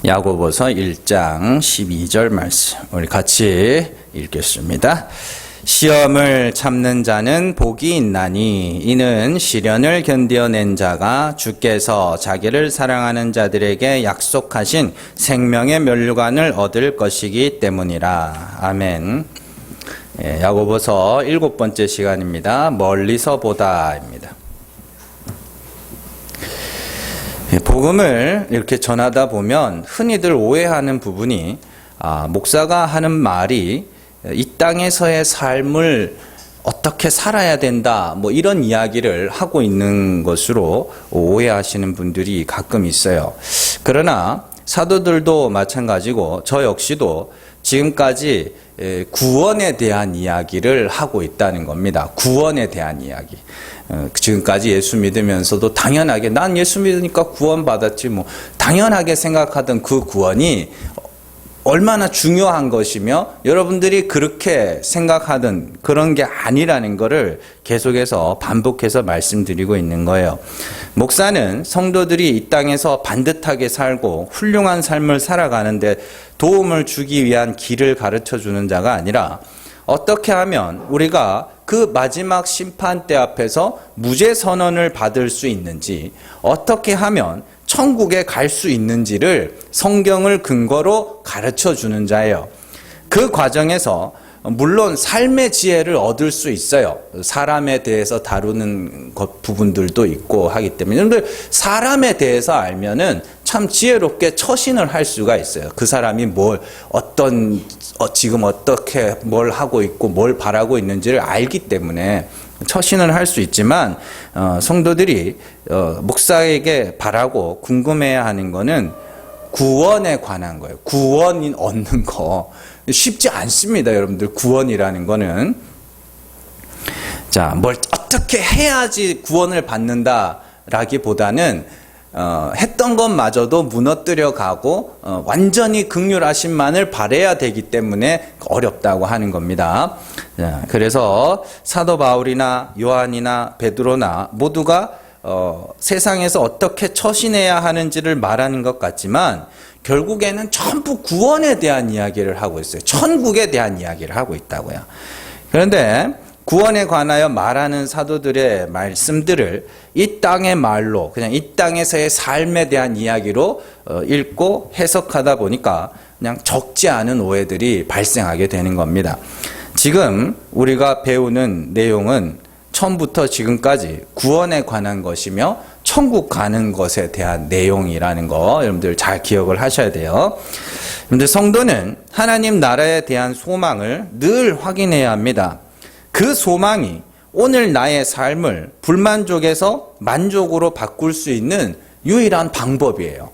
야고보서 1장 12절 말씀 우리 같이 읽겠습니다. 시험을 참는 자는 복이 있나니 이는 시련을 견뎌낸 자가 주께서 자기를 사랑하는 자들에게 약속하신 생명의 면류관을 얻을 것이기 때문이라. 아멘. 야고보서 7번째 시간입니다. 멀리서 보다입니다. 복음을 이렇게 전하다 보면 흔히들 오해하는 부분이 목사가 하는 말이 이 땅에서의 삶을 어떻게 살아야 된다 뭐 이런 이야기를 하고 있는 것으로 오해하시는 분들이 가끔 있어요. 그러나 사도들도 마찬가지고 저 역시도 지금까지 구원에 대한 이야기를 하고 있다는 겁니다. 구원에 대한 이야기. 지금까지 예수 믿으면서도 당연하게 난 예수 믿으니까 구원 받았지 뭐 당연하게 생각하던 그 구원이 얼마나 중요한 것이며 여러분들이 그렇게 생각하던 그런 게 아니라는 것을 계속해서 반복해서 말씀드리고 있는 거예요. 목사는 성도들이 이 땅에서 반듯하게 살고 훌륭한 삶을 살아가는데 도움을 주기 위한 길을 가르쳐 주는 자가 아니라 어떻게 하면 우리가 그 마지막 심판대 앞에서 무죄 선언을 받을 수 있는지, 어떻게 하면 천국에 갈 수 있는지를 성경을 근거로 가르쳐 주는 자예요. 그 과정에서 물론 삶의 지혜를 얻을 수 있어요. 사람에 대해서 다루는 부분들도 있고 하기 때문에. 여러분들 사람에 대해서 알면은 참 지혜롭게 처신을 할 수가 있어요. 그 사람이 지금 어떻게 뭘 하고 있고 뭘 바라고 있는지를 알기 때문에 처신을 할 수 있지만 성도들이 목사에게 바라고 궁금해야 하는 거는 구원에 관한 거예요. 구원 얻는 거 쉽지 않습니다, 여러분들. 구원이라는 거는 뭘 어떻게 해야지 구원을 받는다라기보다는 했던 것마저도 무너뜨려 가고 완전히 긍휼하심만을 바라야 되기 때문에 어렵다고 하는 겁니다. 그래서 사도 바울이나 요한이나 베드로나 모두가 세상에서 어떻게 처신해야 하는지를 말하는 것 같지만 결국에는 전부 구원에 대한 이야기를 하고 있어요. 천국에 대한 이야기를 하고 있다고요. 그런데 구원에 관하여 말하는 사도들의 말씀들을 이 땅의 말로, 그냥 이 땅에서의 삶에 대한 이야기로 읽고 해석하다 보니까 그냥 적지 않은 오해들이 발생하게 되는 겁니다. 지금 우리가 배우는 내용은 처음부터 지금까지 구원에 관한 것이며 천국 가는 것에 대한 내용이라는 거 여러분들 잘 기억을 하셔야 돼요. 여러분들 성도는 하나님 나라에 대한 소망을 늘 확인해야 합니다. 그 소망이 오늘 나의 삶을 불만족에서 만족으로 바꿀 수 있는 유일한 방법이에요.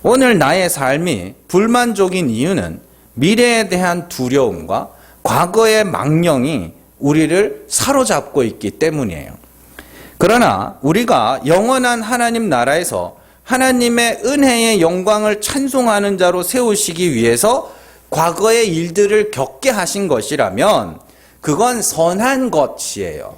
오늘 나의 삶이 불만족인 이유는 미래에 대한 두려움과 과거의 망령이 우리를 사로잡고 있기 때문이에요. 그러나 우리가 영원한 하나님 나라에서 하나님의 은혜의 영광을 찬송하는 자로 세우시기 위해서 과거의 일들을 겪게 하신 것이라면 그건 선한 것이에요.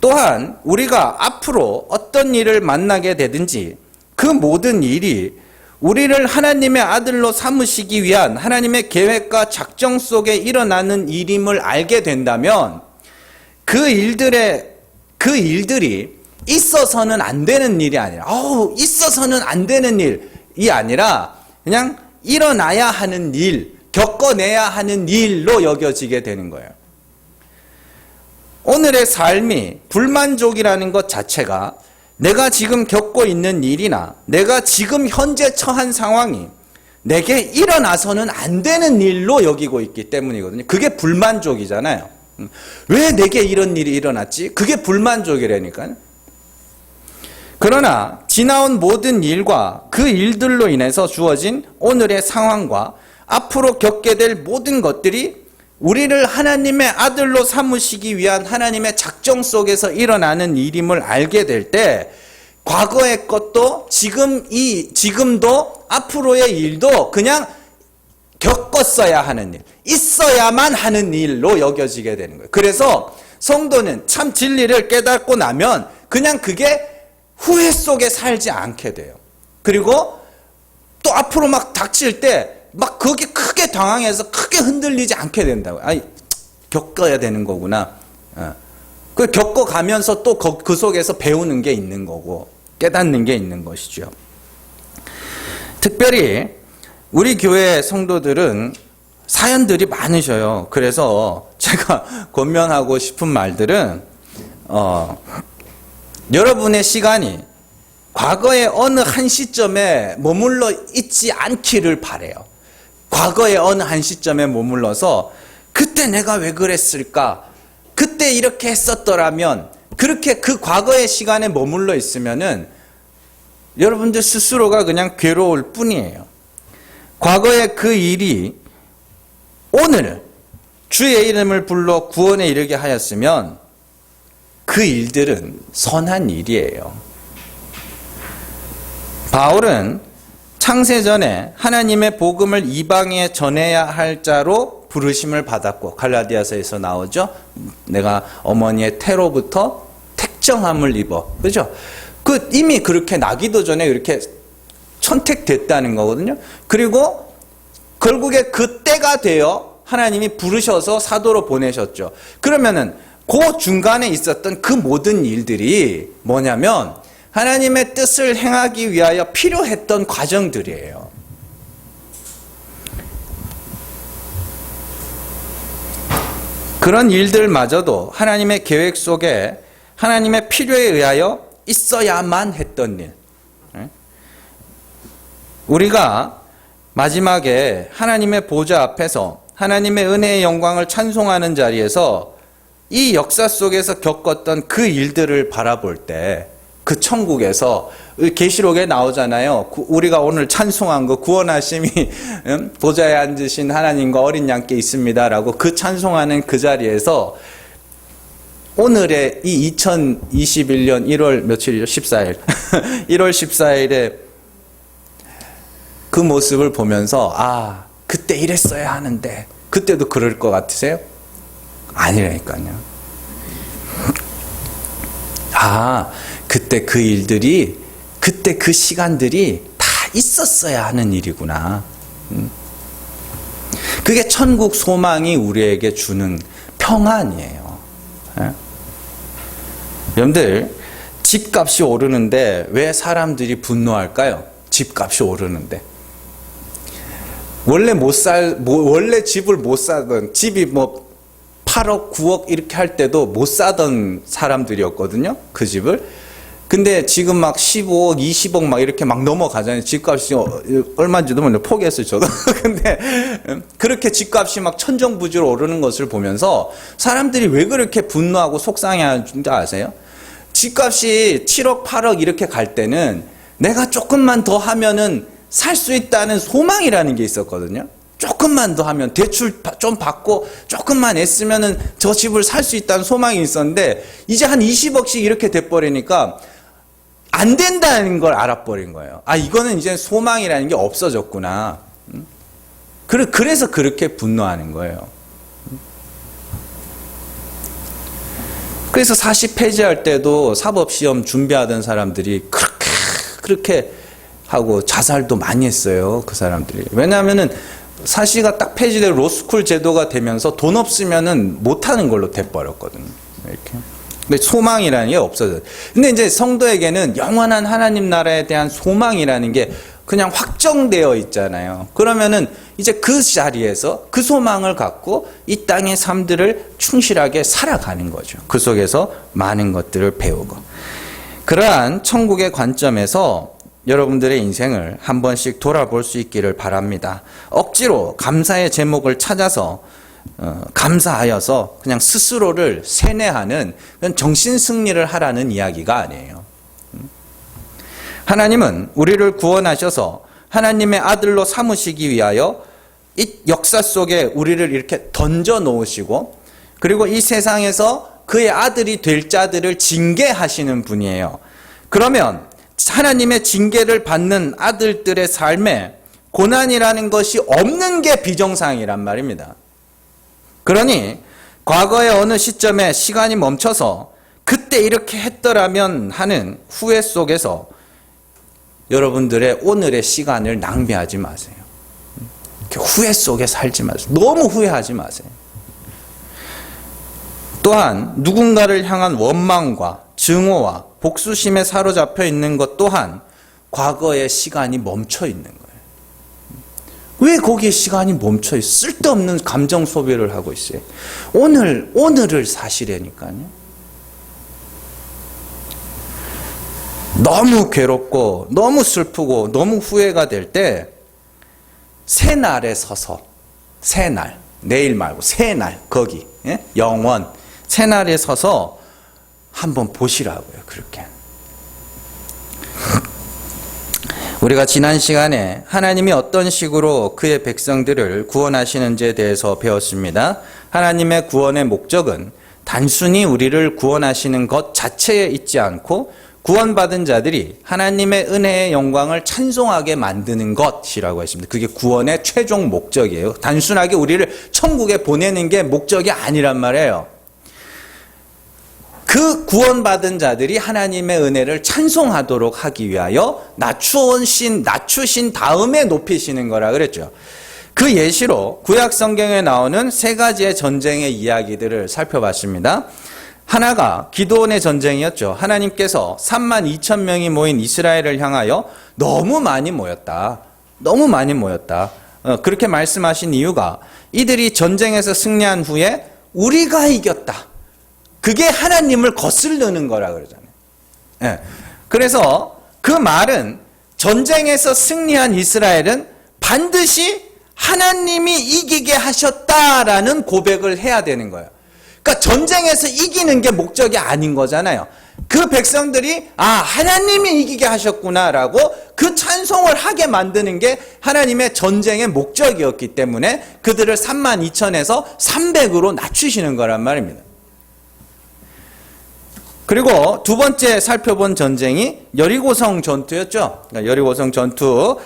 또한 우리가 앞으로 어떤 일을 만나게 되든지 그 모든 일이 우리를 하나님의 아들로 삼으시기 위한 하나님의 계획과 작정 속에 일어나는 일임을 알게 된다면 그 일들이 있어서는 안 되는 일이 아니라 있어서는 안 되는 일이 아니라 그냥 일어나야 하는 일, 겪어내야 하는 일로 여겨지게 되는 거예요. 오늘의 삶이 불만족이라는 것 자체가 내가 지금 겪고 있는 일이나 내가 지금 현재 처한 상황이 내게 일어나서는 안 되는 일로 여기고 있기 때문이거든요. 그게 불만족이잖아요. 왜 내게 이런 일이 일어났지? 그게 불만족이라니까요. 그러나 지나온 모든 일과 그 일들로 인해서 주어진 오늘의 상황과 앞으로 겪게 될 모든 것들이 우리를 하나님의 아들로 삼으시기 위한 하나님의 작정 속에서 일어나는 일임을 알게 될 때 과거의 것도 지금도 앞으로의 일도 그냥 겪었어야 하는 일, 있어야만 하는 일로 여겨지게 되는 거예요. 그래서 성도는 참 진리를 깨닫고 나면 그냥 그게 후회 속에 살지 않게 돼요. 그리고 또 앞으로 막 닥칠 때 막 거기 크게 당황해서 크게 흔들리지 않게 된다고. 아니, 겪어야 되는 거구나. 그 겪어가면서 또 그 속에서 배우는 게 있는 거고 깨닫는 게 있는 것이죠. 특별히 우리 교회 성도들은 사연들이 많으셔요. 그래서 제가 권면하고 싶은 말들은 여러분의 시간이 과거의 어느 한 시점에 머물러 있지 않기를 바라요. 과거의 어느 한 시점에 머물러서 그때 내가 왜 그랬을까? 그때 이렇게 했었더라면, 그렇게 그 과거의 시간에 머물러 있으면은 여러분들 스스로가 그냥 괴로울 뿐이에요. 과거의 그 일이 오늘 주의 이름을 불러 구원에 이르게 하였으면 그 일들은 선한 일이에요. 바울은 창세전에 하나님의 복음을 이방에 전해야 할 자로 부르심을 받았고, 갈라디아서에서 나오죠. 내가 어머니의 태로부터 택정함을 입어. 그죠? 이미 그렇게 나기도 전에 이렇게 선택됐다는 거거든요. 그리고 결국에 그 때가 되어 하나님이 부르셔서 사도로 보내셨죠. 그러면은 그 중간에 있었던 그 모든 일들이 뭐냐면 하나님의 뜻을 행하기 위하여 필요했던 과정들이에요. 그런 일들마저도 하나님의 계획 속에 하나님의 필요에 의하여 있어야만 했던 일. 우리가 마지막에 하나님의 보좌 앞에서 하나님의 은혜의 영광을 찬송하는 자리에서 이 역사 속에서 겪었던 그 일들을 바라볼 때 그 천국에서 계시록에 나오잖아요. 우리가 오늘 찬송한 거 구원하심이 보좌에 앉으신 하나님과 어린 양께 있습니다라고 그 찬송하는 그 자리에서 오늘의 이 2021년 1월 며칠이죠? 14일 1월 14일에 그 모습을 보면서 아, 그때 이랬어야 하는데 그때도 그럴 것 같으세요? 아니라니까요. 아, 그때 그 일들이, 그때 그 시간들이 다 있었어야 하는 일이구나. 그게 천국 소망이 우리에게 주는 평안이에요. 여러분들, 집값이 오르는데 왜 사람들이 분노할까요? 집값이 오르는데. 원래 집을 못 사던, 집이 뭐 8억, 9억 이렇게 할 때도 못 사던 사람들이었거든요. 그 집을. 근데 지금 막 15억, 20억 막 이렇게 막 넘어가잖아요. 집값이 얼마인지도 몰라요. 포기했어요, 저도. 근데 그렇게 집값이 막 천정부지로 오르는 것을 보면서 사람들이 왜 그렇게 분노하고 속상해하는지 아세요? 집값이 7억, 8억 이렇게 갈 때는 내가 조금만 더 하면은 살 수 있다는 소망이라는 게 있었거든요. 조금만 더 하면 대출 좀 받고 조금만 애쓰면은 저 집을 살 수 있다는 소망이 있었는데 이제 한 20억씩 이렇게 돼버리니까 안 된다는 걸 알아버린 거예요. 아, 이거는 이제 소망이라는 게 없어졌구나. 그래서 그렇게 분노하는 거예요. 그래서 40 폐지할 때도 사법시험 준비하던 사람들이 그렇게 하고 자살도 많이 했어요. 그 사람들이. 왜냐하면은 사시가 딱 폐지되고 로스쿨 제도가 되면서 돈 없으면은 못하는 걸로 돼버렸거든요. 이렇게. 근데 소망이라는 게 없어져요. 근데 이제 성도에게는 영원한 하나님 나라에 대한 소망이라는 게 그냥 확정되어 있잖아요. 그러면은 이제 그 자리에서 그 소망을 갖고 이 땅의 삶들을 충실하게 살아가는 거죠. 그 속에서 많은 것들을 배우고. 그러한 천국의 관점에서 여러분들의 인생을 한 번씩 돌아볼 수 있기를 바랍니다. 억지로 감사의 제목을 찾아서 감사하여서 그냥 스스로를 세뇌하는 그런 정신승리를 하라는 이야기가 아니에요. 하나님은 우리를 구원하셔서 하나님의 아들로 삼으시기 위하여 이 역사 속에 우리를 이렇게 던져 놓으시고 그리고 이 세상에서 그의 아들이 될 자들을 징계하시는 분이에요. 그러면 하나님의 징계를 받는 아들들의 삶에 고난이라는 것이 없는 게 비정상이란 말입니다. 그러니 과거의 어느 시점에 시간이 멈춰서 그때 이렇게 했더라면 하는 후회 속에서 여러분들의 오늘의 시간을 낭비하지 마세요. 후회 속에 살지 마세요. 너무 후회하지 마세요. 또한 누군가를 향한 원망과 증오와 복수심에 사로잡혀 있는 것 또한 과거의 시간이 멈춰 있는 거예요. 왜 거기에 시간이 멈춰 있어요? 쓸데없는 감정 소비를 하고 있어요. 오늘을 사시라니까요. 너무 괴롭고 너무 슬프고 너무 후회가 될 때 새날에 서서, 새날, 내일 말고 새날, 거기 영원 새날에 서서 한번 보시라고요. 그렇게 우리가 지난 시간에 하나님이 어떤 식으로 그의 백성들을 구원하시는지에 대해서 배웠습니다. 하나님의 구원의 목적은 단순히 우리를 구원하시는 것 자체에 있지 않고 구원받은 자들이 하나님의 은혜의 영광을 찬송하게 만드는 것이라고 했습니다. 그게 구원의 최종 목적이에요. 단순하게 우리를 천국에 보내는 게 목적이 아니란 말이에요. 그 구원받은 자들이 하나님의 은혜를 찬송하도록 하기 위하여 낮추신 다음에 높이시는 거라 그랬죠. 그 예시로 구약 성경에 나오는 세 가지의 전쟁의 이야기들을 살펴봤습니다. 하나가 기드온의 전쟁이었죠. 하나님께서 32,000명이 모인 이스라엘을 향하여 너무 많이 모였다. 그렇게 말씀하신 이유가 이들이 전쟁에서 승리한 후에 우리가 이겼다. 그게 하나님을 거스르는 거라 그러잖아요. 그래서 그 말은 전쟁에서 승리한 이스라엘은 반드시 하나님이 이기게 하셨다라는 고백을 해야 되는 거예요. 그러니까 전쟁에서 이기는 게 목적이 아닌 거잖아요. 그 백성들이 하나님이 이기게 하셨구나라고 그 찬송을 하게 만드는 게 하나님의 전쟁의 목적이었기 때문에 그들을 32,000에서 300으로 낮추시는 거란 말입니다. 그리고 두 번째 살펴본 전쟁이 여리고성 전투였죠. 그러니까 여리고성 전투,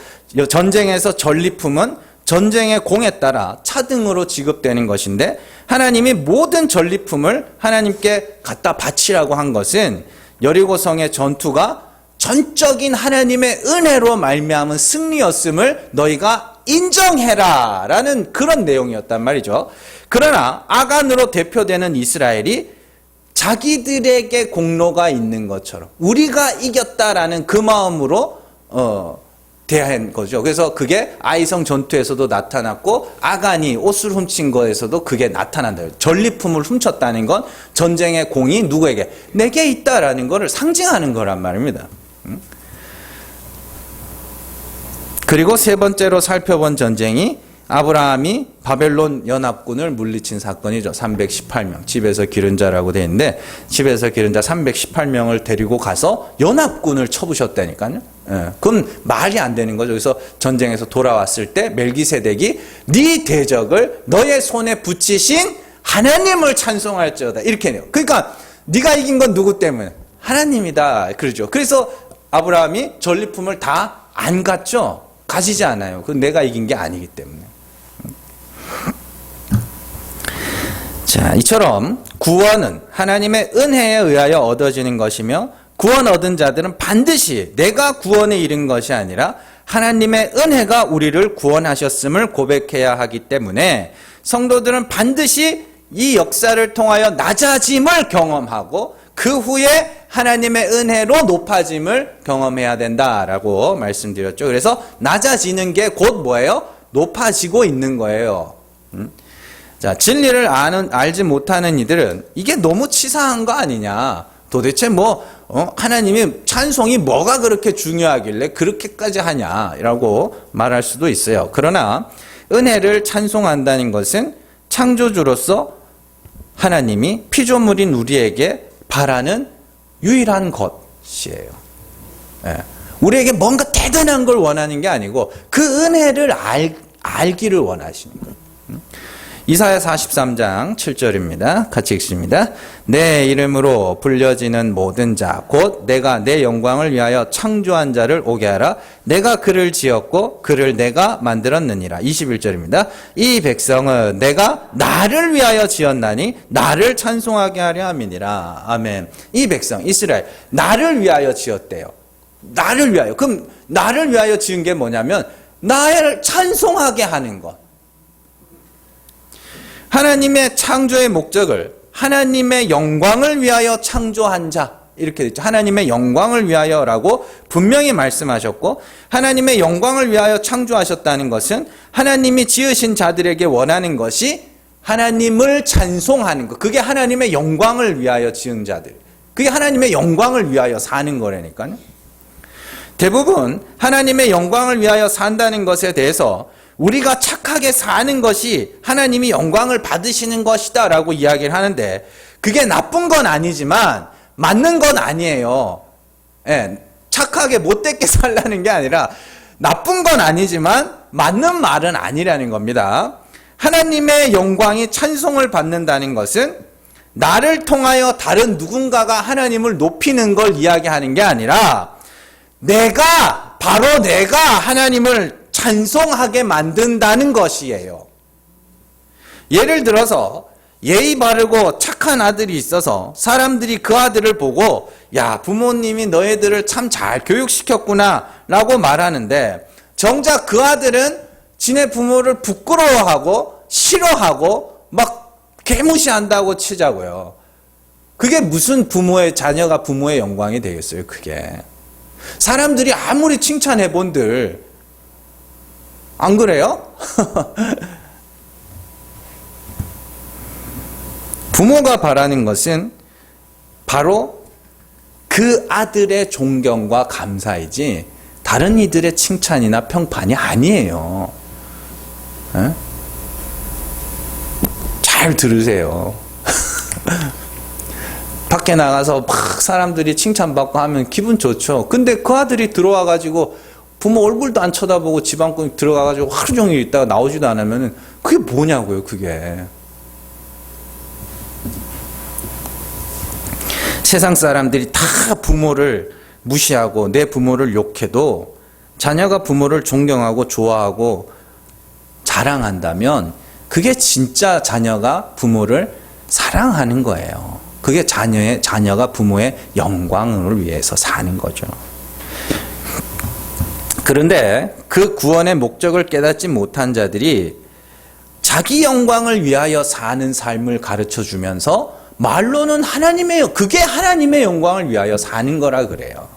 전쟁에서 전리품은 전쟁의 공에 따라 차등으로 지급되는 것인데 하나님이 모든 전리품을 하나님께 갖다 바치라고 한 것은 여리고성의 전투가 전적인 하나님의 은혜로 말미암은 승리였음을 너희가 인정해라 라는 그런 내용이었단 말이죠. 그러나 아간으로 대표되는 이스라엘이 자기들에게 공로가 있는 것처럼 우리가 이겼다라는 그 마음으로 대한 거죠. 그래서 그게 아이성 전투에서도 나타났고 아간이 옷을 훔친 거에서도 그게 나타난다. 전리품을 훔쳤다는 건 전쟁의 공이 누구에게? 내게 있다라는 것을 상징하는 거란 말입니다. 그리고 세 번째로 살펴본 전쟁이 아브라함이 바벨론 연합군을 물리친 사건이죠. 318명. 집에서 기른 자라고 되어 있는데 집에서 기른 자 318명을 데리고 가서 연합군을 쳐부셨다니까요. 그건 말이 안 되는 거죠. 그래서 전쟁에서 돌아왔을 때 멜기세덱이 네 대적을 너의 손에 붙이신 하나님을 찬송할지어다. 이렇게 해요. 그러니까 네가 이긴 건 누구 때문에? 하나님이다. 그러죠. 그래서 아브라함이 전리품을 다 안 갔죠. 가지지 않아요. 그건 내가 이긴 게 아니기 때문에. 자, 이처럼 구원은 하나님의 은혜에 의하여 얻어지는 것이며 구원 얻은 자들은 반드시 내가 구원에 이른 것이 아니라 하나님의 은혜가 우리를 구원하셨음을 고백해야 하기 때문에 성도들은 반드시 이 역사를 통하여 낮아짐을 경험하고 그 후에 하나님의 은혜로 높아짐을 경험해야 된다라고 말씀드렸죠. 그래서 낮아지는 게 곧 뭐예요? 높아지고 있는 거예요. 자, 진리를 알지 못하는 이들은 이게 너무 치사한 거 아니냐. 도대체 하나님의 찬송이 뭐가 그렇게 중요하길래 그렇게까지 하냐라고 말할 수도 있어요. 그러나 은혜를 찬송한다는 것은 창조주로서 하나님이 피조물인 우리에게 바라는 유일한 것이에요. 우리에게 뭔가 대단한 걸 원하는 게 아니고 그 은혜를 알기를 원하시는 거예요. 이사야 43장 7절입니다. 같이 읽습니다. 내 이름으로 불려지는 모든 자 곧 내가 내 영광을 위하여 창조한 자를 오게 하라. 내가 그를 지었고 그를 내가 만들었느니라. 21절입니다. 이 백성은 내가 나를 위하여 지었나니 나를 찬송하게 하려 함이니라. 아멘. 이 백성 이스라엘 나를 위하여 지었대요. 나를 위하여. 그럼 나를 위하여 지은 게 뭐냐면 나를 찬송하게 하는 것. 하나님의 창조의 목적을 하나님의 영광을 위하여 창조한 자, 이렇게 됐죠. 하나님의 영광을 위하여라고 분명히 말씀하셨고, 하나님의 영광을 위하여 창조하셨다는 것은 하나님이 지으신 자들에게 원하는 것이 하나님을 찬송하는 것. 그게 하나님의 영광을 위하여 지은 자들. 그게 하나님의 영광을 위하여 사는 거라니까요. 대부분 하나님의 영광을 위하여 산다는 것에 대해서 우리가 착하게 사는 것이 하나님이 영광을 받으시는 것이다 라고 이야기를 하는데, 그게 나쁜 건 아니지만 맞는 건 아니에요. 예, 착하게 못되게 살라는 게 아니라 나쁜 건 아니지만 맞는 말은 아니라는 겁니다. 하나님의 영광이 찬송을 받는다는 것은 나를 통하여 다른 누군가가 하나님을 높이는 걸 이야기하는 게 아니라 바로 내가 하나님을 찬송하게 만든다는 것이에요. 예를 들어서 예의 바르고 착한 아들이 있어서 사람들이 그 아들을 보고 야, 부모님이 너희들을 참 잘 교육시켰구나 라고 말하는데, 정작 그 아들은 지네 부모를 부끄러워하고 싫어하고 막 개무시한다고 치자고요. 그게 무슨 자녀가 부모의 영광이 되겠어요, 그게. 사람들이 아무리 칭찬해 본들, 안 그래요? 부모가 바라는 것은 바로 그 아들의 존경과 감사이지 다른 이들의 칭찬이나 평판이 아니에요. 에? 잘 들으세요. 밖에 나가서 막 사람들이 칭찬받고 하면 기분 좋죠. 근데 그 아들이 들어와가지고 부모 얼굴도 안 쳐다보고 집 안고 들어가가지고 하루 종일 있다가 나오지도 않으면 그게 뭐냐고요, 그게. 세상 사람들이 다 부모를 무시하고 내 부모를 욕해도 자녀가 부모를 존경하고 좋아하고 자랑한다면 그게 진짜 자녀가 부모를 사랑하는 거예요. 그게 자녀가 부모의 영광을 위해서 사는 거죠. 그런데 그 구원의 목적을 깨닫지 못한 자들이 자기 영광을 위하여 사는 삶을 가르쳐 주면서 말로는 그게 하나님의 영광을 위하여 사는 거라 그래요.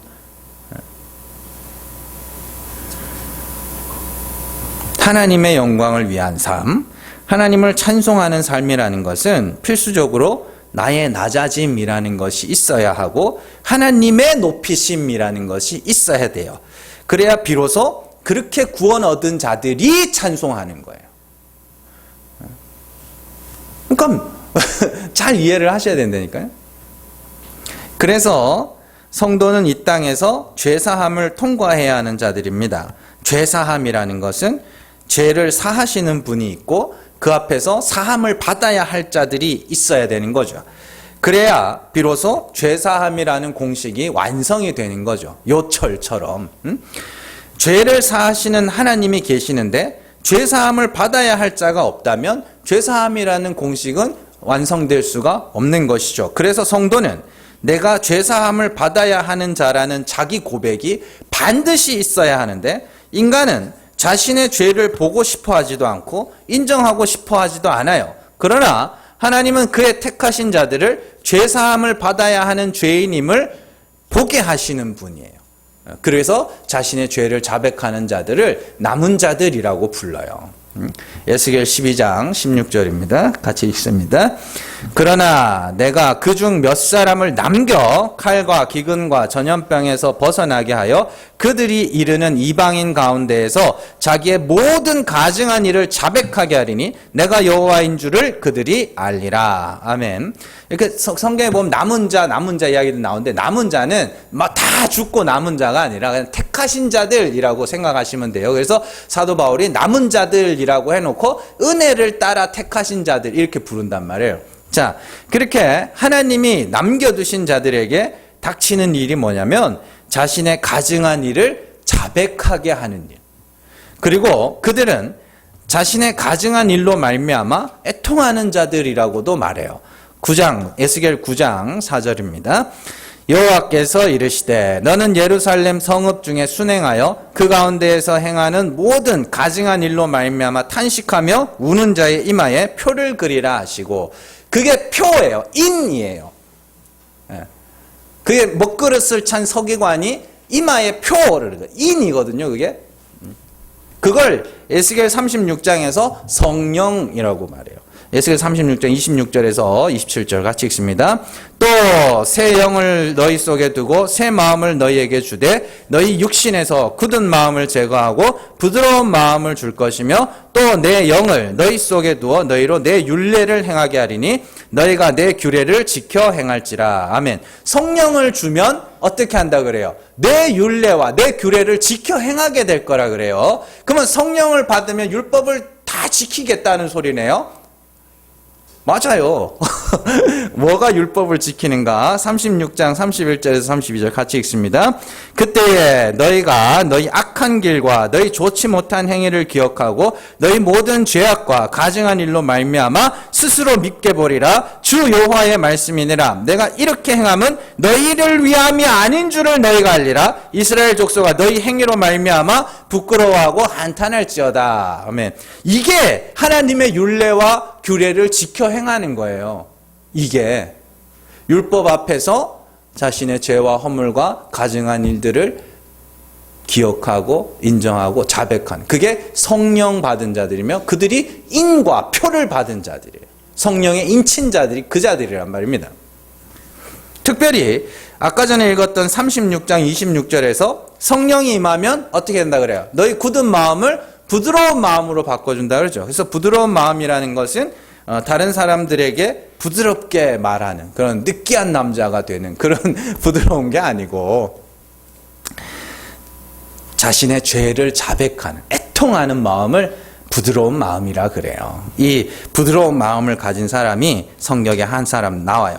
하나님의 영광을 위한 삶, 하나님을 찬송하는 삶이라는 것은 필수적으로 나의 낮아짐이라는 것이 있어야 하고 하나님의 높이심이라는 것이 있어야 돼요. 그래야 비로소 그렇게 구원 얻은 자들이 찬송하는 거예요. 그러니까 잘 이해를 하셔야 된다니까요. 그래서 성도는 이 땅에서 죄사함을 통과해야 하는 자들입니다. 죄사함이라는 것은 죄를 사하시는 분이 있고 그 앞에서 사함을 받아야 할 자들이 있어야 되는 거죠. 그래야 비로소 죄사함이라는 공식이 완성이 되는 거죠. 요철처럼. 죄를 사하시는 하나님이 계시는데 죄사함을 받아야 할 자가 없다면 죄사함이라는 공식은 완성될 수가 없는 것이죠. 그래서 성도는 내가 죄사함을 받아야 하는 자라는 자기 고백이 반드시 있어야 하는데, 인간은 자신의 죄를 보고 싶어 하지도 않고 인정하고 싶어 하지도 않아요. 그러나 하나님은 그의 택하신 자들을 죄사함을 받아야 하는 죄인임을 보게 하시는 분이에요. 그래서 자신의 죄를 자백하는 자들을 남은 자들이라고 불러요. 에스겔 12장 16절입니다. 같이 읽습니다. 그러나 내가 그중 몇 사람을 남겨 칼과 기근과 전염병에서 벗어나게 하여 그들이 이르는 이방인 가운데에서 자기의 모든 가증한 일을 자백하게 하리니 내가 여호와인 줄을 그들이 알리라. 아멘. 이렇게 성경에 보면 남은 자 이야기도 나오는데, 남은 자는 막 다 죽고 남은 자가 아니라 그냥 택하신 자들이라고 생각하시면 돼요. 그래서 사도 바울이 남은 자들이라고 해놓고 은혜를 따라 택하신 자들 이렇게 부른단 말이에요. 자, 그렇게 하나님이 남겨두신 자들에게 닥치는 일이 뭐냐면 자신의 가증한 일을 자백하게 하는 일. 그리고 그들은 자신의 가증한 일로 말미암아 애통하는 자들이라고도 말해요. 에스겔 9장 4절입니다. 여호와께서 이르시되 너는 예루살렘 성읍 중에 순행하여 그 가운데에서 행하는 모든 가증한 일로 말미암아 탄식하며 우는 자의 이마에 표를 그리라 하시고, 그게 표예요. 인이에요. 그게 먹그릇을 찬 서기관이 이마에 표를, 인이거든요, 그게. 그걸 에스겔 36장에서 성령이라고 말해요. 에스겔 36장 26절에서 27절 같이 읽습니다. 또 새 영을 너희 속에 두고 새 마음을 너희에게 주되 너희 육신에서 굳은 마음을 제거하고 부드러운 마음을 줄 것이며 또 내 영을 너희 속에 두어 너희로 내 율례를 행하게 하리니 너희가 내 규례를 지켜 행할지라. 아멘. 성령을 주면 어떻게 한다 그래요? 내 율례와 내 규례를 지켜 행하게 될 거라 그래요. 그러면 성령을 받으면 율법을 다 지키겠다는 소리네요. 맞아요. 뭐가 율법을 지키는가? 36장 31절에서 32절 같이 읽습니다. 그때에 너희가 너희 악한 길과 너희 좋지 못한 행위를 기억하고 너희 모든 죄악과 가증한 일로 말미암아 스스로 믿게 보리라. 주 여호와의 말씀이니라. 내가 이렇게 행함은 너희를 위함이 아닌 줄을 너희가 알리라. 이스라엘 족속아 너희 행위로 말미암아 부끄러워하고 한탄할지어다. 아멘. 이게 하나님의 율례와 규례를 지켜 행하는 거예요. 이게 율법 앞에서 자신의 죄와 허물과 가증한 일들을 기억하고 인정하고 자백한, 그게 성령 받은 자들이며 그들이 인과 표를 받은 자들이에요. 성령의 인친자들이 그 자들이란 말입니다. 특별히 아까 전에 읽었던 36장 26절에서 성령이 임하면 어떻게 된다 그래요? 너희 굳은 마음을 부드러운 마음으로 바꿔준다 그러죠. 그래서 부드러운 마음이라는 것은 다른 사람들에게 부드럽게 말하는 그런 느끼한 남자가 되는 그런 부드러운 게 아니고 자신의 죄를 자백하는, 애통하는 마음을 부드러운 마음이라 그래요. 이 부드러운 마음을 가진 사람이 성경에 한 사람 나와요.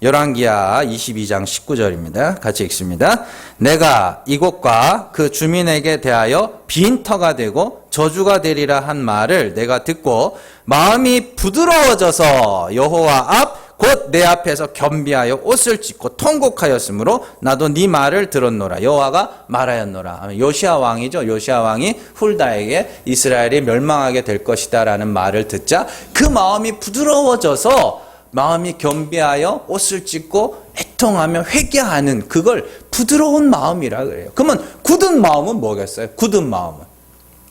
열왕기하 22장 19절입니다. 같이 읽습니다. 내가 이곳과 그 주민에게 대하여 빈터가 되고 저주가 되리라 한 말을 내가 듣고 마음이 부드러워져서 여호와 앞 곧 내 앞에서 겸비하여 옷을 찢고 통곡하였으므로 나도 네 말을 들었노라. 여호와가 말하였노라. 요시야 왕이죠. 요시야 왕이 훌다에게 이스라엘이 멸망하게 될 것이다 라는 말을 듣자 그 마음이 부드러워져서 마음이 겸비하여 옷을 찢고 애통하며 회개하는, 그걸 부드러운 마음이라 그래요. 그러면 굳은 마음은 뭐겠어요? 굳은 마음은,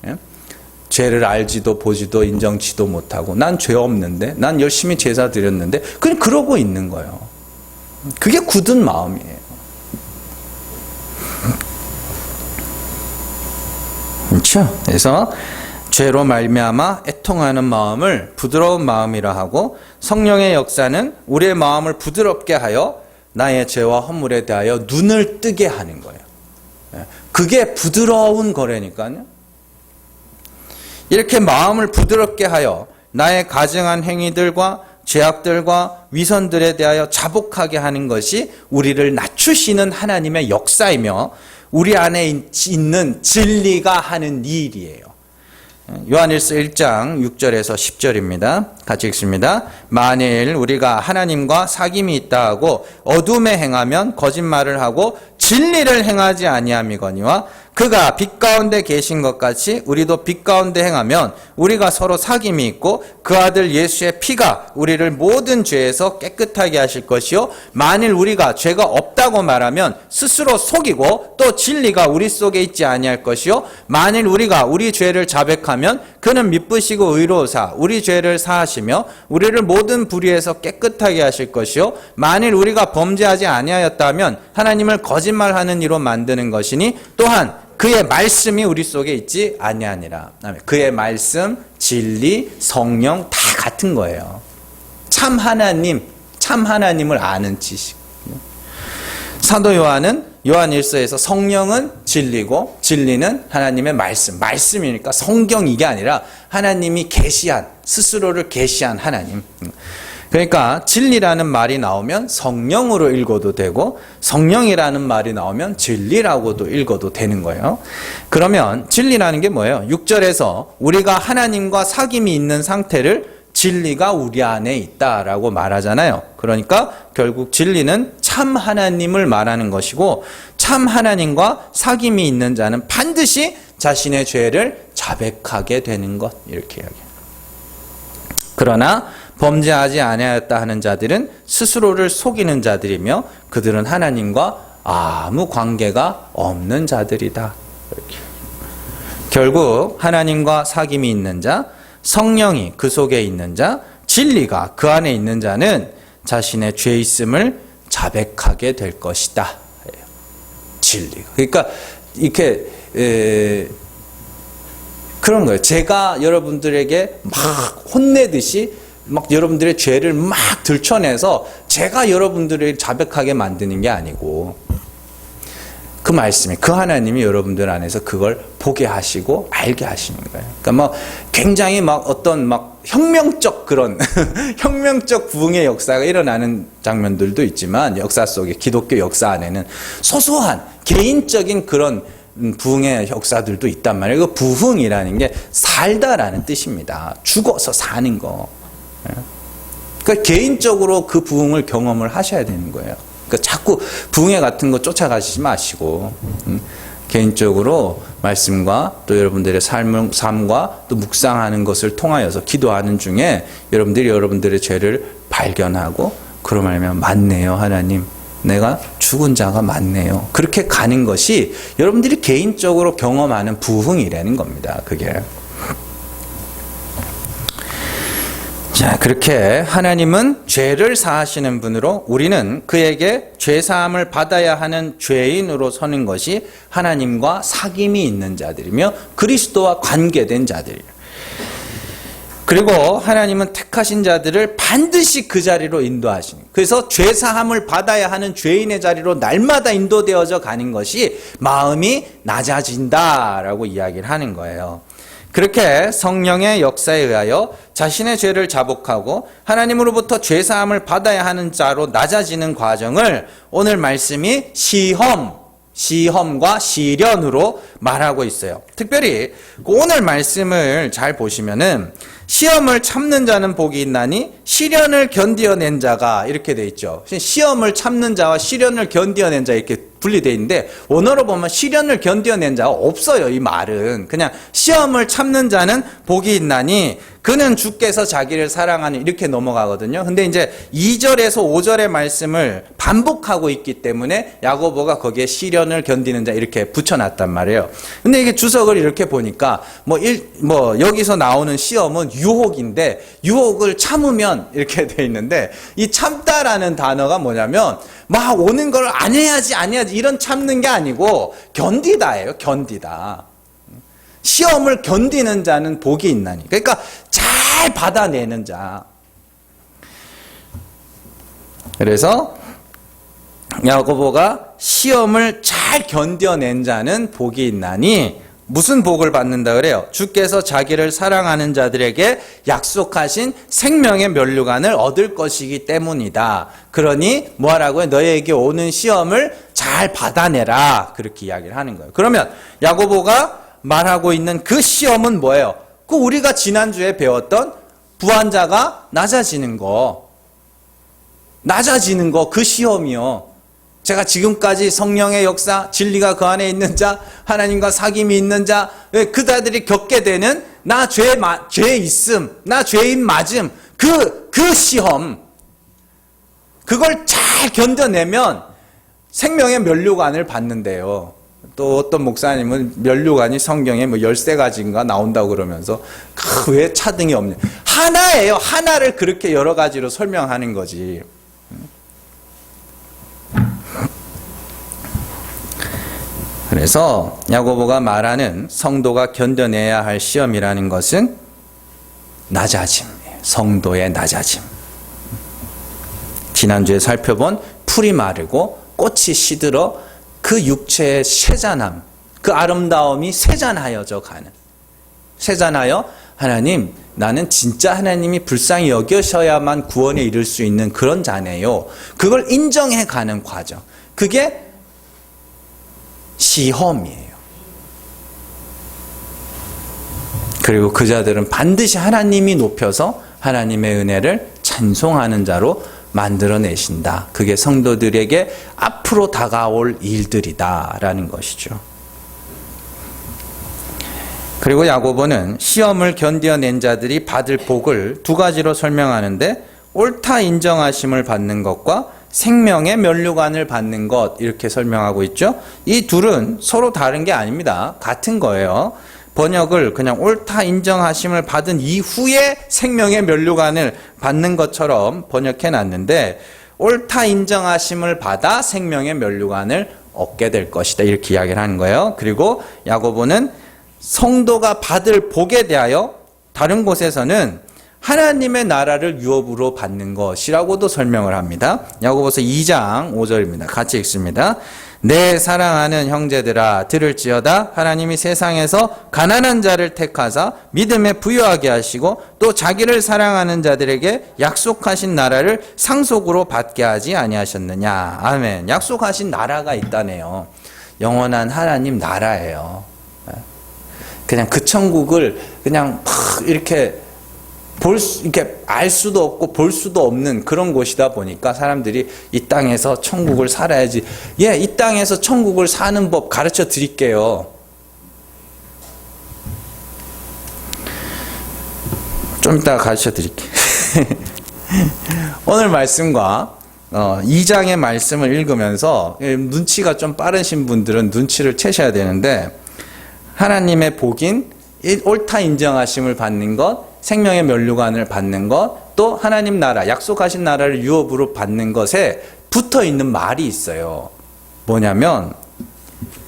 예? 죄를 알지도 보지도 인정치도 못하고 난 죄 없는데, 난 열심히 제사 드렸는데 그냥 그러고 있는 거예요. 그게 굳은 마음이에요. 그렇죠? 그래서 죄로 말미암아 애통하는 마음을 부드러운 마음이라 하고, 성령의 역사는 우리의 마음을 부드럽게 하여 나의 죄와 허물에 대하여 눈을 뜨게 하는 거예요. 그게 부드러운 거래니까요. 이렇게 마음을 부드럽게 하여 나의 가증한 행위들과 죄악들과 위선들에 대하여 자복하게 하는 것이 우리를 낮추시는 하나님의 역사이며 우리 안에 있는 진리가 하는 일이에요. 요한일서 1장 6절에서 10절입니다. 같이 읽습니다. 만일 우리가 하나님과 사귐이 있다 하고 어둠에 행하면 거짓말을 하고 진리를 행하지 아니함이거니와 그가 빛 가운데 계신 것 같이 우리도 빛 가운데 행하면 우리가 서로 사귐이 있고 그 아들 예수의 피가 우리를 모든 죄에서 깨끗하게 하실 것이요 만일 우리가 죄가 없다고 말하면 스스로 속이고 또 진리가 우리 속에 있지 아니할 것이요 만일 우리가 우리 죄를 자백하면 그는 미쁘시고 의로우사 우리 죄를 사하시며 우리를 모든 불의에서 깨끗하게 하실 것이요 만일 우리가 범죄하지 아니하였다면 하나님을 거짓말하는 이로 만드는 것이니 또한 그의 말씀이 우리 속에 있지 아니하니라. 그의 말씀, 진리, 성령 다 같은 거예요. 참 하나님, 참 하나님을 아는 지식. 사도 요한은 요한일서에서 성령은 진리고 진리는 하나님의 말씀이니까 성경 이게 아니라 하나님이 계시한, 스스로를 계시한 하나님. 그러니까 진리라는 말이 나오면 성령으로 읽어도 되고 성령이라는 말이 나오면 진리라고도 읽어도 되는 거예요. 그러면 진리라는 게 뭐예요? 6절에서 우리가 하나님과 사귐이 있는 상태를 진리가 우리 안에 있다라고 말하잖아요. 그러니까 결국 진리는 참 하나님을 말하는 것이고, 참 하나님과 사귐이 있는 자는 반드시 자신의 죄를 자백하게 되는 것, 이렇게 이야기해요. 그러나 범죄하지 아니하였다 하는 자들은 스스로를 속이는 자들이며 그들은 하나님과 아무 관계가 없는 자들이다. 이렇게. 결국 하나님과 사귐이 있는 자, 성령이 그 속에 있는 자, 진리가 그 안에 있는 자는 자신의 죄 있음을 자백하게 될 것이다. 진리가. 그러니까 이렇게 그런 거예요. 제가 여러분들에게 막 혼내듯이 막 여러분들의 죄를 막 들춰내서 제가 여러분들을 자백하게 만드는 게 아니고, 그 말씀이, 그 하나님이 여러분들 안에서 그걸 보게 하시고 알게 하시는 거예요. 그러니까 뭐 굉장히 막 어떤 막 혁명적 그런 혁명적 부흥의 역사가 일어나는 장면들도 있지만, 역사 속에, 기독교 역사 안에는 소소한 개인적인 그런 부흥의 역사들도 있단 말이에요. 그 부흥이라는 게 살다라는 뜻입니다. 죽어서 사는 거. 그러니까 개인적으로 그 부흥을 경험을 하셔야 되는 거예요. 그러니까 자꾸 부흥회 같은 거 쫓아가시지 마시고, 개인적으로 말씀과 또 여러분들의 삶과 또 묵상하는 것을 통하여서 기도하는 중에 여러분들이 여러분들의 죄를 발견하고, 그러면 맞네요, 하나님. 내가 죽은 자가 맞네요. 그렇게 가는 것이 여러분들이 개인적으로 경험하는 부흥이라는 겁니다. 그게. 자, 그렇게 하나님은 죄를 사하시는 분으로 우리는 그에게 죄사함을 받아야 하는 죄인으로 서는 것이 하나님과 사귐이 있는 자들이며 그리스도와 관계된 자들이에요. 그리고 하나님은 택하신 자들을 반드시 그 자리로 인도하시는, 그래서 죄사함을 받아야 하는 죄인의 자리로 날마다 인도되어져 가는 것이 마음이 낮아진다라고 이야기를 하는 거예요. 그렇게 성령의 역사에 의하여 자신의 죄를 자복하고 하나님으로부터 죄사함을 받아야 하는 자로 낮아지는 과정을 오늘 말씀이 시험과 시련으로 말하고 있어요. 특별히 오늘 말씀을 잘 보시면은 시험을 참는 자는 복이 있나니 시련을 견디어낸 자가, 이렇게 돼 있죠. 시험을 참는 자와 시련을 견디어낸 자, 이렇게 분리되어 있는데, 원어로 보면 시련을 견디어낸 자가 없어요. 이 말은 그냥 시험을 참는 자는 복이 있나니 그는 주께서 자기를 사랑하는, 이렇게 넘어가거든요. 근데 이제 2절에서 5절의 말씀을 반복하고 있기 때문에 야고보가 거기에 시련을 견디는 자 이렇게 붙여놨단 말이에요. 근데 이게 주석을 이렇게 보니까 여기서 나오는 시험은 유혹인데, 유혹을 참으면 이렇게 돼 있는데, 이 참다라는 단어가 뭐냐면 막 오는 걸 안 해야지 이런 참는 게 아니고 견디다예요. 견디다. 시험을 견디는 자는 복이 있나니. 그러니까 잘 받아내는 자. 그래서 야고보가 시험을 잘 견뎌낸 자는 복이 있나니, 무슨 복을 받는다 그래요? 주께서 자기를 사랑하는 자들에게 약속하신 생명의 면류관을 얻을 것이기 때문이다. 그러니 뭐하라고요? 너희에게 오는 시험을 잘 받아내라. 그렇게 이야기를 하는 거예요. 그러면 야고보가 말하고 있는 그 시험은 뭐예요? 그 우리가 지난주에 배웠던 부한자가 낮아지는 거, 그 시험이요. 제가 지금까지 성령의 역사, 진리가 그 안에 있는 자, 하나님과 사귐이 있는 자, 그자들이 겪게 되는 나 죄 있음, 나 죄인 맞음, 그 시험, 그걸 잘 견뎌내면 생명의 면류관을 받는데요. 또 어떤 목사님은 면류관이 성경에 13가지인가 나온다고 그러면서 왜 차등이 없냐. 하나예요. 하나를 그렇게 여러 가지로 설명하는 거지. 그래서 야고보가 말하는 성도가 견뎌내야 할 시험이라는 것은 낮아짐이에요. 성도의 낮아짐. 지난주에 살펴본 풀이 마르고 꽃이 시들어 그 육체의 쇠잔함, 그 아름다움이 쇠잔하여져 가는, 쇠잔하여 하나님, 나는 진짜 하나님이 불쌍히 여겨셔야만 구원에 이를 수 있는 그런 자네요. 그걸 인정해 가는 과정. 그게 시험이에요. 그리고 그 자들은 반드시 하나님이 높여서 하나님의 은혜를 찬송하는 자로 만들어내신다. 그게 성도들에게 앞으로 다가올 일들이다라는 것이죠. 그리고 야고보는 시험을 견뎌낸 자들이 받을 복을 두 가지로 설명하는데 옳다 인정하심을 받는 것과 생명의 면류관을 받는 것 이렇게 설명하고 있죠. 이 둘은 서로 다른 게 아닙니다. 같은 거예요. 번역을 그냥 옳다 인정하심을 받은 이후에 생명의 면류관을 받는 것처럼 번역해 놨는데 옳다 인정하심을 받아 생명의 면류관을 얻게 될 것이다. 이렇게 이야기를 하는 거예요. 그리고 야고보는 성도가 받을 복에 대하여 다른 곳에서는 하나님의 나라를 유업으로 받는 것이라고도 설명을 합니다. 야고보서 2장 5절입니다. 같이 읽습니다. 내 사랑하는 형제들아 들을지어다. 하나님이 세상에서 가난한 자를 택하사 믿음에 부유하게 하시고 또 자기를 사랑하는 자들에게 약속하신 나라를 상속으로 받게 하지 아니하셨느냐. 아멘. 약속하신 나라가 있다네요. 영원한 하나님 나라예요. 그냥 그 천국을 그냥 이렇게 이렇게 알 수도 없고 볼 수도 없는 그런 곳이다 보니까 사람들이 이 땅에서 천국을 살아야지. 예, 이 땅에서 천국을 사는 법 가르쳐 드릴게요. 좀 이따가 가르쳐 드릴게요. 오늘 말씀과 2장의 말씀을 읽으면서 눈치가 좀 빠르신 분들은 눈치를 채셔야 되는데 하나님의 복인 옳다 인정하심을 받는 것, 생명의 면류관을 받는 것, 또 하나님 나라, 약속하신 나라를 유업으로 받는 것에 붙어있는 말이 있어요. 뭐냐면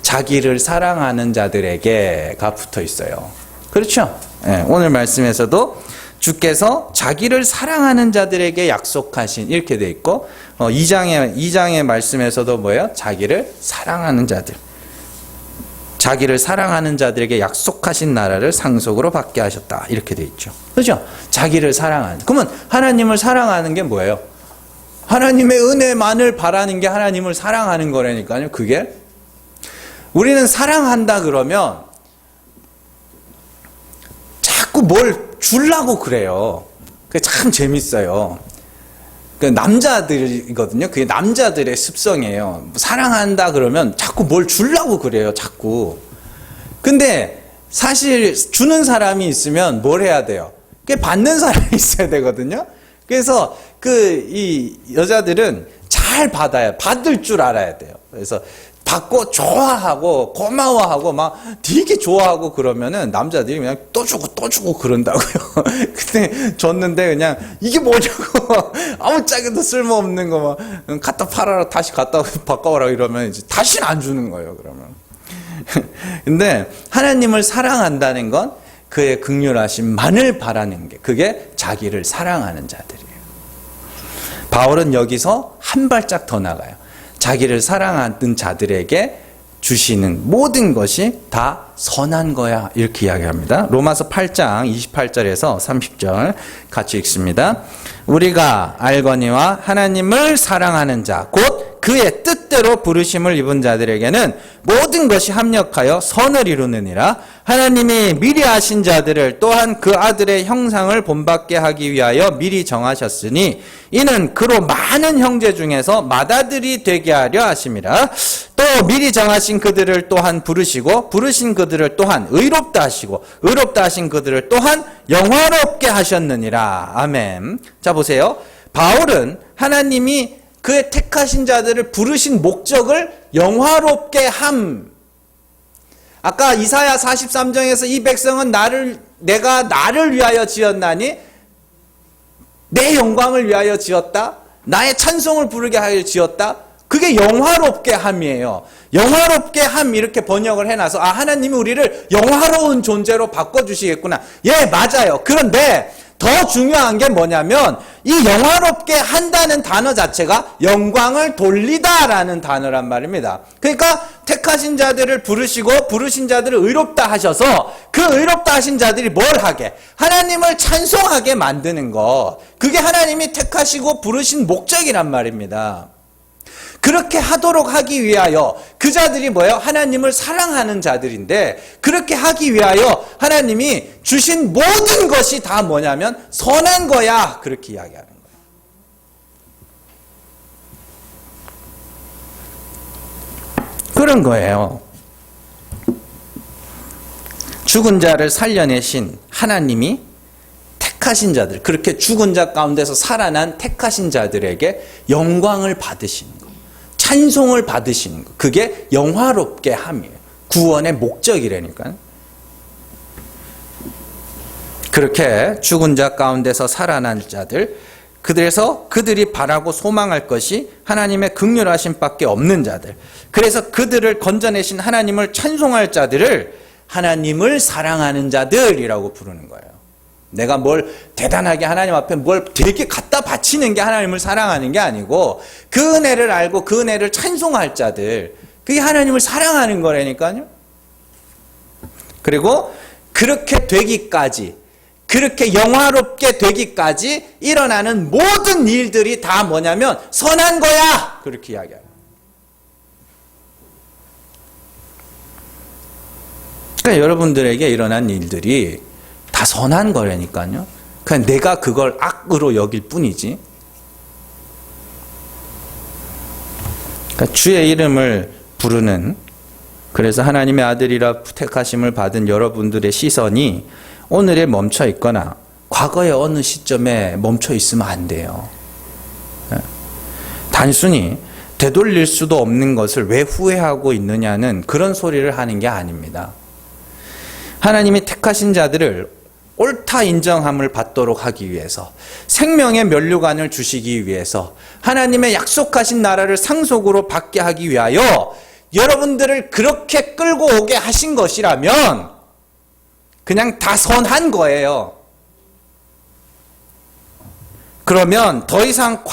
자기를 사랑하는 자들에게가 붙어있어요. 그렇죠? 네, 오늘 말씀에서도 주께서 자기를 사랑하는 자들에게 약속하신 이렇게 돼 있고 2장의 말씀에서도 뭐예요? 자기를 사랑하는 자들. 자기를 사랑하는 자들에게 약속하신 나라를 상속으로 받게 하셨다. 이렇게 돼 있죠. 그렇죠? 자기를 사랑하는. 그러면 하나님을 사랑하는 게 뭐예요? 하나님의 은혜만을 바라는 게 하나님을 사랑하는 거라니까요. 그게 우리는 사랑한다 그러면 자꾸 뭘 주려고 그래요. 그게 참 재밌어요. 그 남자들이거든요. 그게 남자들의 습성이에요. 사랑한다 그러면 자꾸 뭘 주려고 그래요. 자꾸. 근데 사실 주는 사람이 있으면 뭘 해야 돼요? 그게 받는 사람이 있어야 되거든요. 그래서 이 여자들은 잘 받아야 받을 줄 알아야 돼요. 그래서 받고 좋아하고 고마워하고 막 되게 좋아하고 그러면은 남자들이 그냥 또 주고 그런다고요. 근데 줬는데 그냥 이게 뭐냐고 아무짝에도 쓸모없는 거 막 갖다 팔아라 다시 갖다 바꿔오라 이러면 이제 다시는 안 주는 거예요. 그러면. 근데 하나님을 사랑한다는 건 그의 긍휼하심만을 바라는 게 그게 자기를 사랑하는 자들이에요. 바울은 여기서 한 발짝 더 나가요. 자기를 사랑하는 자들에게 주시는 모든 것이 다 선한 거야. 이렇게 이야기합니다. 로마서 8장 28절에서 30절 같이 읽습니다. 우리가 알거니와 하나님을 사랑하는 자, 곧 그의 뜻대로 부르심을 입은 자들에게는 모든 것이 합력하여 선을 이루느니라. 하나님이 미리 아신 자들을 또한 그 아들의 형상을 본받게 하기 위하여 미리 정하셨으니 이는 그로 많은 형제 중에서 맏아들이 되게 하려 하심이라. 또 미리 정하신 그들을 또한 부르시고 부르신 그들을 또한 의롭다 하시고 의롭다 하신 그들을 또한 영화롭게 하셨느니라. 아멘. 자 보세요. 바울은 하나님이 그의 택하신 자들을 부르신 목적을 영화롭게 함. 아까 이사야 43장에서 이 백성은 내가 나를 위하여 지었나니 내 영광을 위하여 지었다. 나의 찬송을 부르게 하여 지었다. 그게 영화롭게 함이에요. 영화롭게 함 이렇게 번역을 해놔서 하나님이 우리를 영화로운 존재로 바꿔주시겠구나. 예, 맞아요. 그런데 더 중요한 게 뭐냐면 이 영화롭게 한다는 단어 자체가 영광을 돌리다라는 단어란 말입니다. 그러니까 택하신 자들을 부르시고 부르신 자들을 의롭다 하셔서 그 의롭다 하신 자들이 뭘 하게? 하나님을 찬송하게 만드는 거. 그게 하나님이 택하시고 부르신 목적이란 말입니다. 그렇게 하도록 하기 위하여 그 자들이 뭐예요? 하나님을 사랑하는 자들인데 그렇게 하기 위하여 하나님이 주신 모든 것이 다 뭐냐면 선한 거야. 그렇게 이야기하는 거예요. 그런 거예요. 죽은 자를 살려내신 하나님이 택하신 자들, 그렇게 죽은 자 가운데서 살아난 택하신 자들에게 영광을 받으시는 것, 찬송을 받으시는 것, 그게 영화롭게 함이에요. 구원의 목적이라니까요. 그렇게 죽은 자 가운데서 살아난 자들, 그래서 그들이 바라고 소망할 것이 하나님의 긍휼하심 밖에 없는 자들, 그래서 그들을 건져내신 하나님을 찬송할 자들을 하나님을 사랑하는 자들이라고 부르는 거예요. 내가 뭘 대단하게 하나님 앞에 뭘 되게 갖다 바치는 게 하나님을 사랑하는 게 아니고 그 은혜를 알고 그 은혜를 찬송할 자들, 그게 하나님을 사랑하는 거라니까요. 그리고 그렇게 되기까지, 그렇게 영화롭게 되기까지 일어나는 모든 일들이 다 뭐냐면 선한 거야, 그렇게 이야기해요. 그러니까 여러분들에게 일어난 일들이 다 선한 거라니까요. 그냥 내가 그걸 악으로 여길 뿐이지. 그러니까 주의 이름을 부르는, 그래서 하나님의 아들이라 택하심을 받은 여러분들의 시선이 오늘에 멈춰 있거나 과거의 어느 시점에 멈춰 있으면 안 돼요. 단순히 되돌릴 수도 없는 것을 왜 후회하고 있느냐는 그런 소리를 하는 게 아닙니다. 하나님이 택하신 자들을 옳다 인정함을 받도록 하기 위해서, 생명의 면류관을 주시기 위해서, 하나님의 약속하신 나라를 상속으로 받게 하기 위하여 여러분들을 그렇게 끌고 오게 하신 것이라면 그냥 다 선한 거예요. 그러면 더 이상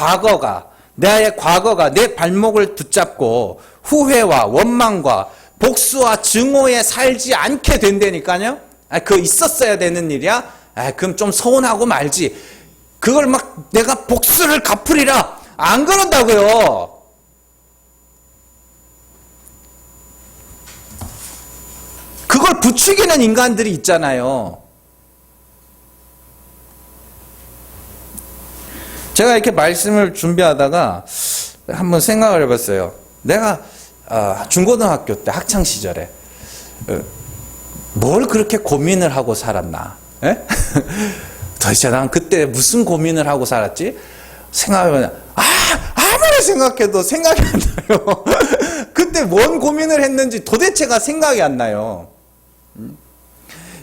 나의 과거가 내 발목을 붙잡고 후회와 원망과 복수와 증오에 살지 않게 된다니까요. 그거 있었어야 되는 일이야? 그럼 좀 서운하고 말지. 그걸 막 내가 복수를 갚으리라. 안 그런다고요. 그걸 부추기는 인간들이 있잖아요. 제가 이렇게 말씀을 준비하다가 한번 생각을 해봤어요. 내가 중고등학교 때 학창시절에 뭘 그렇게 고민을 하고 살았나? 도대체 난 그때 무슨 고민을 하고 살았지? 생각해보면 아무리 생각해도 생각이 안 나요. 그때 뭔 고민을 했는지 도대체가 생각이 안 나요.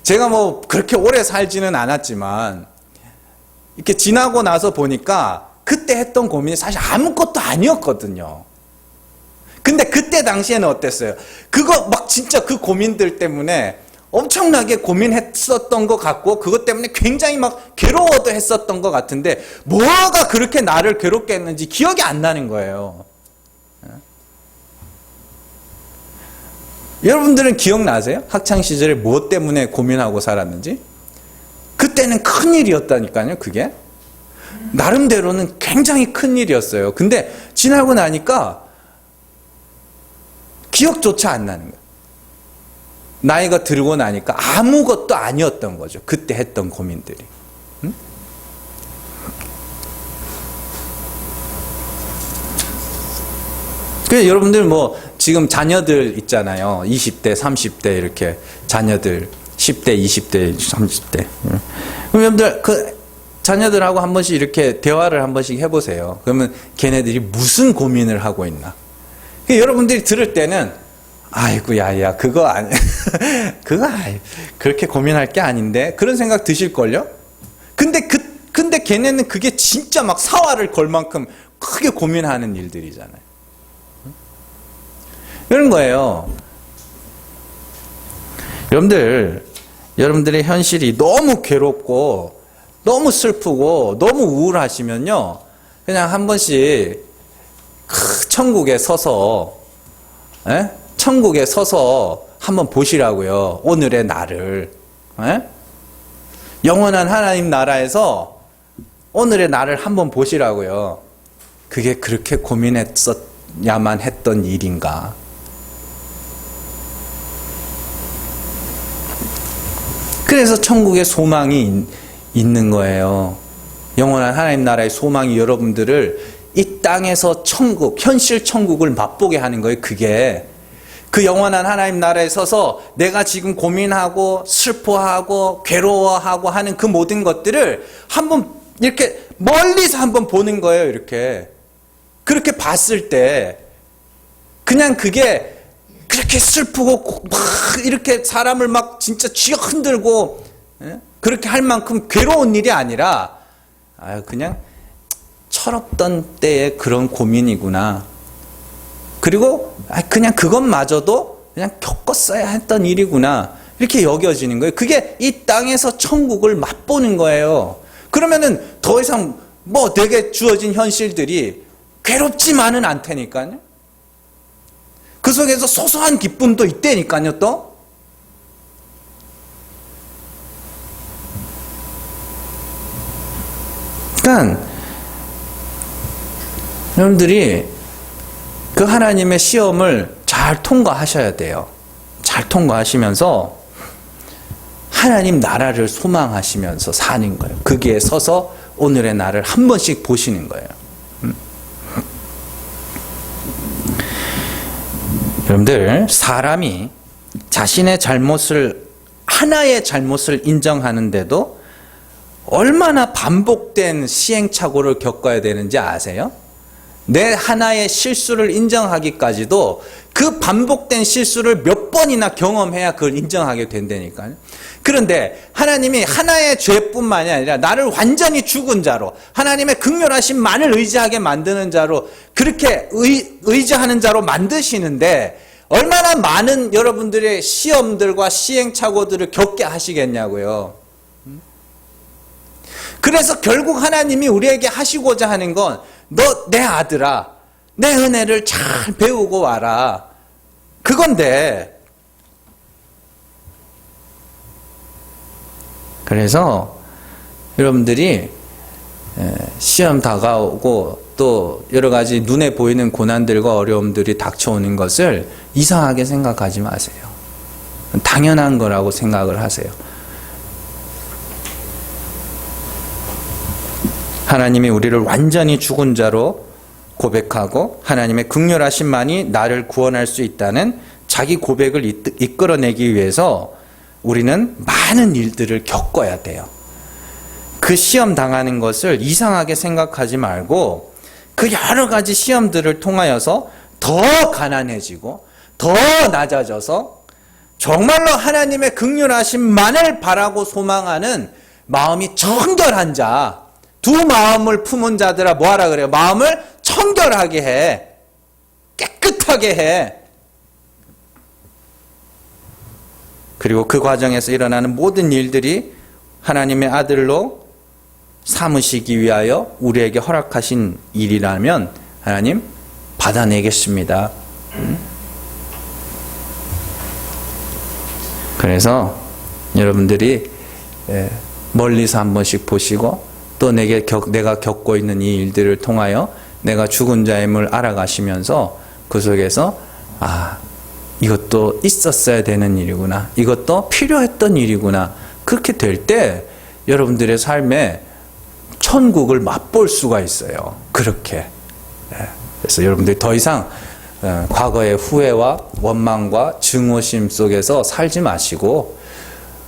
제가 뭐 그렇게 오래 살지는 않았지만 이렇게 지나고 나서 보니까 그때 했던 고민이 사실 아무것도 아니었거든요. 근데 그때 당시에는 어땠어요? 그거 막 진짜 그 고민들 때문에 엄청나게 고민했었던 것 같고 그것 때문에 굉장히 막 괴로워도 했었던 것 같은데 뭐가 그렇게 나를 괴롭게 했는지 기억이 안 나는 거예요. 여러분들은 기억나세요? 학창시절에 뭐 때문에 고민하고 살았는지? 그때는 큰일이었다니까요, 그게. 나름대로는 굉장히 큰일이었어요. 근데 지나고 나니까 기억조차 안 나는 거예요. 나이가 들고 나니까 아무것도 아니었던 거죠. 그때 했던 고민들이. 응? 그래서 여러분들 뭐 지금 자녀들 있잖아요. 20대, 30대 이렇게 자녀들 10대, 20대, 30대. 그럼 여러분들 그 자녀들하고 한 번씩 이렇게 대화를 한 번씩 해보세요. 그러면 걔네들이 무슨 고민을 하고 있나. 여러분들이 들을 때는 아이고 야야 그거 아니 그거 그렇게 고민할 게 아닌데 그런 생각 드실걸요? 근데 걔네는 그게 진짜 막 사활을 걸 만큼 크게 고민하는 일들이잖아요. 이런 거예요. 여러분들의 현실이 너무 괴롭고 너무 슬프고 너무 우울하시면요, 그냥 한 번씩 천국에 서서 한번 보시라고요. 오늘의 나를. 영원한 하나님 나라에서 오늘의 나를 한번 보시라고요. 그게 그렇게 고민했었야만 했던 일인가. 그래서 천국의 소망이 있는 거예요. 영원한 하나님 나라의 소망이 여러분들을 이 땅에서 천국, 현실 천국을 맛보게 하는 거예요. 그 영원한 하나님 나라에 서서 내가 지금 고민하고 슬퍼하고 괴로워하고 하는 그 모든 것들을 한번 이렇게 멀리서 한번 보는 거예요. 이렇게. 그렇게 봤을 때 그냥 그게 그렇게 슬프고 막 이렇게 사람을 막 진짜 쥐어 흔들고 그렇게 할 만큼 괴로운 일이 아니라 그냥 철없던 때의 그런 고민이구나. 그리고 그냥 그것마저도 그냥 겪었어야 했던 일이구나. 이렇게 여겨지는 거예요. 그게 이 땅에서 천국을 맛보는 거예요. 그러면은 더 이상 뭐 내게 주어진 현실들이 괴롭지만은 않다니까요. 그 속에서 소소한 기쁨도 있다니까요, 또. 그러니까 여러분들이 그 하나님의 시험을 잘 통과하셔야 돼요. 잘 통과하시면서 하나님 나라를 소망하시면서 사는 거예요. 거기에 서서 오늘의 나를 한 번씩 보시는 거예요. 여러분들, 사람이 자신의 잘못을, 하나의 잘못을 인정하는데도 얼마나 반복된 시행착오를 겪어야 되는지 아세요? 내 하나의 실수를 인정하기까지도 그 반복된 실수를 몇 번이나 경험해야 그걸 인정하게 된다니까요. 그런데 하나님이 하나의 죄뿐만이 아니라 나를 완전히 죽은 자로, 하나님의 긍휼하심만을 의지하게 만드는 자로, 그렇게 의지하는 자로 만드시는데 얼마나 많은 여러분들의 시험들과 시행착오들을 겪게 하시겠냐고요. 그래서 결국 하나님이 우리에게 하시고자 하는 건 너 내 아들아, 내 은혜를 잘 배우고 와라. 그건데, 그래서 여러분들이 시험 다가오고 또 여러 가지 눈에 보이는 고난들과 어려움들이 닥쳐오는 것을 이상하게 생각하지 마세요. 당연한 거라고 생각을 하세요. 하나님이 우리를 완전히 죽은 자로 고백하고 하나님의 긍휼하심만이 나를 구원할 수 있다는 자기 고백을 이끌어내기 위해서 우리는 많은 일들을 겪어야 돼요. 그 시험 당하는 것을 이상하게 생각하지 말고 그 여러 가지 시험들을 통하여서 더 가난해지고 더 낮아져서 정말로 하나님의 긍휼하심만을 바라고 소망하는 마음이 청결한 자, 두 마음을 품은 자들아 뭐하라 그래요? 마음을 청결하게 해. 깨끗하게 해. 그리고 그 과정에서 일어나는 모든 일들이 하나님의 아들로 삼으시기 위하여 우리에게 허락하신 일이라면 하나님 받아내겠습니다. 그래서 여러분들이 멀리서 한 번씩 보시고 또 내가 겪고 있는 이 일들을 통하여 내가 죽은 자임을 알아가시면서 그 속에서 이것도 있었어야 되는 일이구나. 이것도 필요했던 일이구나. 그렇게 될 때 여러분들의 삶에 천국을 맛볼 수가 있어요. 그렇게. 그래서 여러분들이 더 이상 과거의 후회와 원망과 증오심 속에서 살지 마시고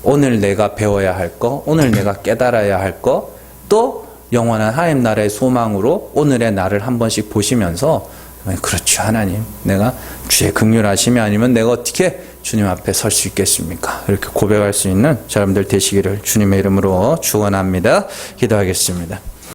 오늘 내가 배워야 할 거, 오늘 내가 깨달아야 할 거, 또 영원한 하나님 나라의 소망으로 오늘의 나를 한 번씩 보시면서 그렇죠 하나님, 내가 주의 긍휼하심이 아니면 내가 어떻게 주님 앞에 설 수 있겠습니까? 이렇게 고백할 수 있는 여러분들 되시기를 주님의 이름으로 축원합니다. 기도하겠습니다.